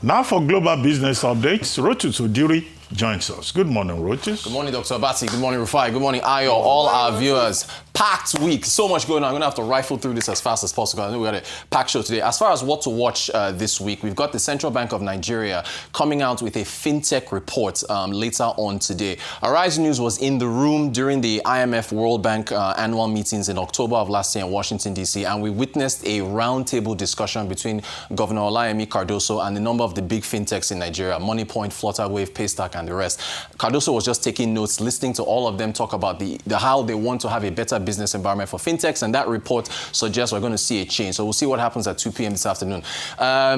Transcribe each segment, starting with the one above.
Now for global business updates, Rotus Oddiri joins us. Good morning, Rotus. Good morning, Dr. Abati. Good morning, Rufai. Good morning, Ayo. All our viewers. Packed week. So much going on. I'm going to have to rifle through this as fast as possible. I know we got a packed show today. As far as what to watch this week, we've got the Central Bank of Nigeria coming out with a fintech report later on today. Arise News was in the room during the IMF World Bank annual meetings in October of last year in Washington, D.C., and we witnessed a roundtable discussion between Governor Olayemi Cardoso and a number of the big fintechs in Nigeria, Moneypoint, Flutterwave, Paystack, and the rest. Cardoso was just taking notes, listening to all of them talk about the how they want to have a better business environment for fintechs, and that report suggests we're going to see a change. So we'll see what happens at 2 p.m. this afternoon.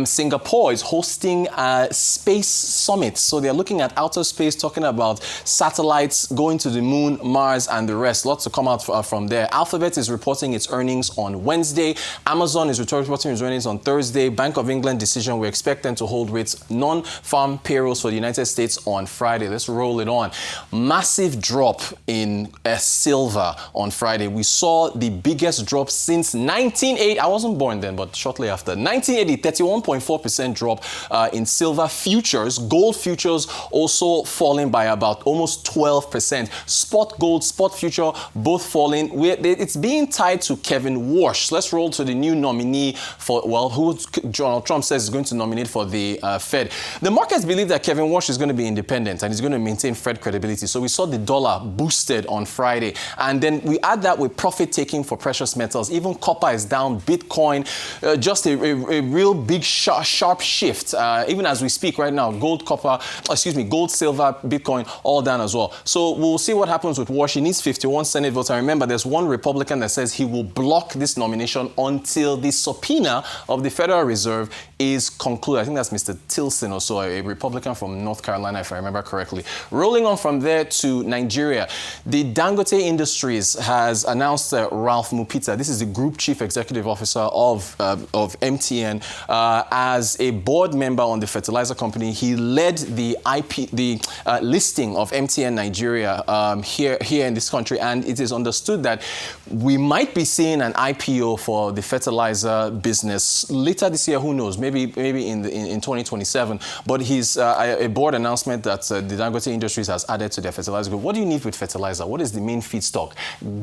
Singapore is hosting a space summit. So they're looking at outer space, talking about satellites going to the moon, Mars, and the rest. Lots to come out from there. Alphabet is reporting its earnings on Wednesday. Amazon is reporting its earnings on Thursday. Bank of England decision, we expect them to hold rates non-farm payrolls for the United States on Friday. Let's roll it on. Massive drop in silver on Friday. We saw the biggest drop since 1980. I wasn't born then, but shortly after. 1980, 31.4% drop in silver futures. Gold futures also falling by about almost 12%. Spot gold, spot future, both falling. It's being tied to Kevin Walsh. Let's roll to the new nominee for, well, who Donald Trump says is going to nominate for the Fed. The markets believe that Kevin Walsh is going to be independent and he's going to maintain Fed credibility. So we saw the dollar boosted on Friday. And then we add that with profit taking for precious metals. Even copper is down, Bitcoin, just a real big sharp shift. Even as we speak right now, gold, silver, Bitcoin, all down as well. So we'll see what happens with Walsh. He needs 51 Senate votes. And remember, there's one Republican that says he will block this nomination until the subpoena of the Federal Reserve is concluded. I think that's Mr. Tilson or so, a Republican from North Carolina, if I remember correctly. Rolling on from there to Nigeria, the Dangote Industries has announced Ralph Mupita, this is the Group Chief Executive Officer of MTN, as a board member on the fertilizer company. He led the listing of MTN Nigeria here in this country, and it is understood that we might be seeing an IPO for the fertilizer business later this year. Who knows? Maybe in 2027. But he's a board announcement that the Dangote Industries has added to their fertilizer group. What do you need with fertilizer? What is the main feedstock?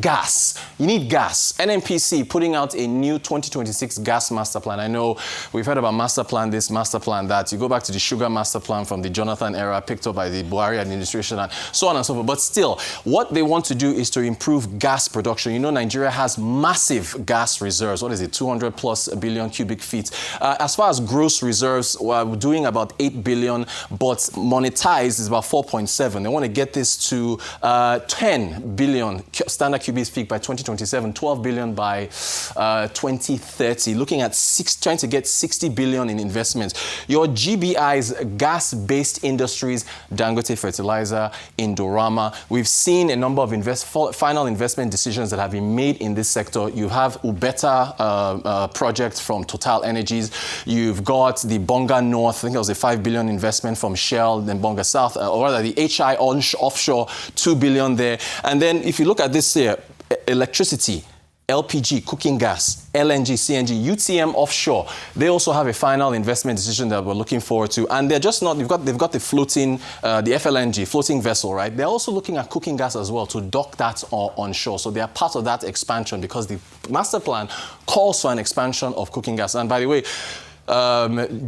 Gas. You need gas. NNPC putting out a new 2026 gas master plan. I know we've heard about master plan this, master plan that. You go back to the sugar master plan from the Jonathan era, picked up by the Buhari administration, and so on and so forth. But still, what they want to do is to improve gas production. You know, Nigeria has massive gas reserves. What is it? 200 plus billion cubic feet. As far as gross reserves, we're doing about 8 billion, but monetized is about 4.7. They want to get this to 10 billion standard cubic feet by 2027, 12 billion by 2030, looking at trying to get 60 billion in investments. Your GBI's gas-based industries, Dangote Fertilizer, Indorama. We've seen a number of final investment decisions that have been made in this sector. You have Ubeta project from Total Energies. You've got the Bonga North, I think it was a 5 billion investment from Shell, then Bonga South, or rather the HI offshore, 2 billion there. And then if you look at this here, electricity, LPG, cooking gas, LNG, CNG, UTM offshore. They also have a final investment decision that we're looking forward to. And they're just not, they've got the floating, the FLNG, floating vessel, right? They're also looking at cooking gas as well to dock that onshore. So they are part of that expansion because the master plan calls for an expansion of cooking gas. And by the way,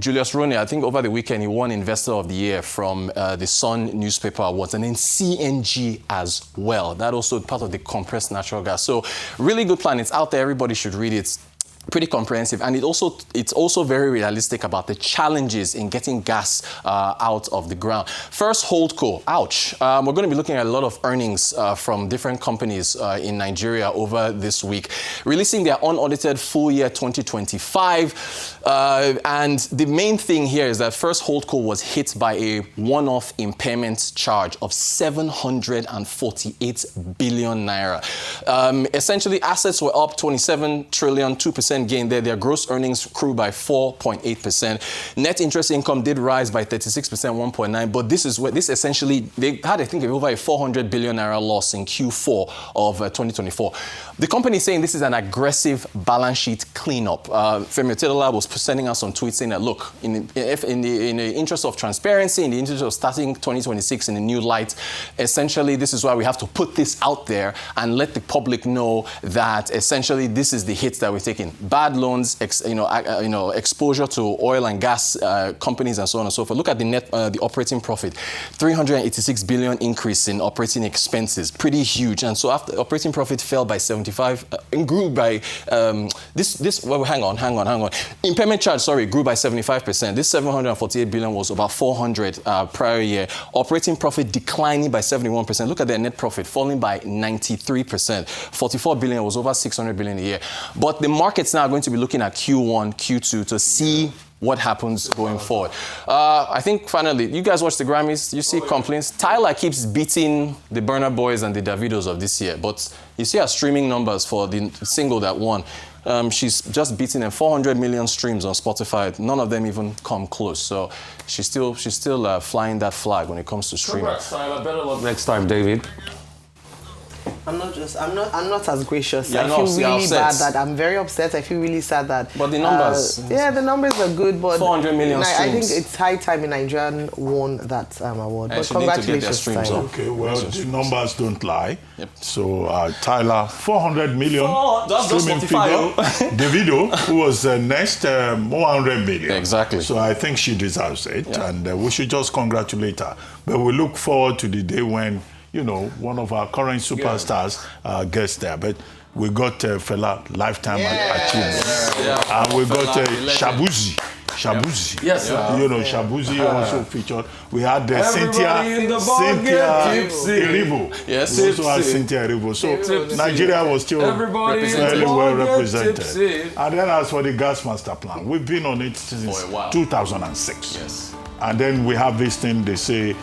Julius Roney, I think over the weekend, he won Investor of the Year from the Sun Newspaper Awards, and then CNG as well. That also part of the compressed natural gas. So really good plan. It's out there. Everybody should read it. Pretty comprehensive, and it's also very realistic about the challenges in getting gas out of the ground. First, Holdco. Ouch. We're going to be looking at a lot of earnings from different companies in Nigeria over this week, releasing their unaudited full year 2025. And the main thing here is that First Holdco was hit by a one-off impairment charge of 748 billion naira. Essentially, assets were up 27 trillion, 2% 3% gain there. Their gross earnings grew by 4.8%. Net interest income did rise by 36%, 1.9%. But this is what this essentially, they had, I think, over a 400 billion naira loss in Q4 of 2024. The company is saying this is an aggressive balance sheet cleanup. Femi Otedola was sending us some tweets saying that, look, in the interest of transparency, in the interest of starting 2026 in a new light, essentially this is why we have to put this out there and let the public know that essentially this is the hits that we're taking. Bad loans, exposure to oil and gas companies and so on and so forth. Look at the operating profit, 386 billion increase in operating expenses, pretty huge. And so after operating profit fell by 75, grew by hang on. Impairment charge, grew by 75%. This 748 billion was about 400 prior year. Operating profit declining by 71%. Look at their net profit falling by 93%. 44 billion was over 600 billion a year. But the markets now are going to be looking at Q1, Q2 to see what happens going forward. I think finally, you guys watch the Grammys, you see complaints. Tyler keeps beating the Burna Boys and the Davidos of this year, but you see her streaming numbers for the single that won. She's just beating them 400 million streams on Spotify. None of them even come close. So she's still flying that flag when it comes to streaming. Congrats, Tyler. Better luck next time, David. I'm not as gracious. Yeah, I feel really bad that I'm very upset. I feel really sad that. But the numbers. The numbers are good, but 400 million streams. I think it's high time a Nigerian won that award. But congratulations, Tyler. Okay, well, the numbers don't lie. Yep. So Tyler, 400 million streaming figure. Davido, who was next, 100 million. Exactly. So I think she deserves it, and we should just congratulate her. But we look forward to the day when, one of our current superstars gets there. But we got Fela Lifetime Achievement. And we got Shabuzi. Yes, Shabuzi also featured. We had Cynthia Erivo. Yes, we also had Cynthia Erivo. So Nigeria was still fairly well represented. And then as for the gas master plan, we've been on it since 2006. Yes. And then we have this thing they say,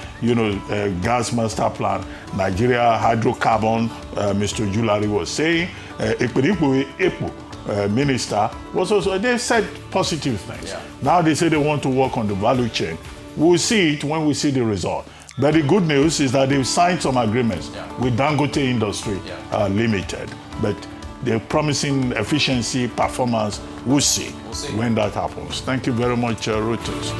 gas master plan, Nigeria hydrocarbon, Mr. Julari was saying, minister was also, they said positive things. Yeah. Now they say they want to work on the value chain. We'll see it when we see the result. But the good news is that they've signed some agreements with Dangote Industry Limited. But they're promising efficiency, performance. We'll see when that happens. Thank you very much, Rotus.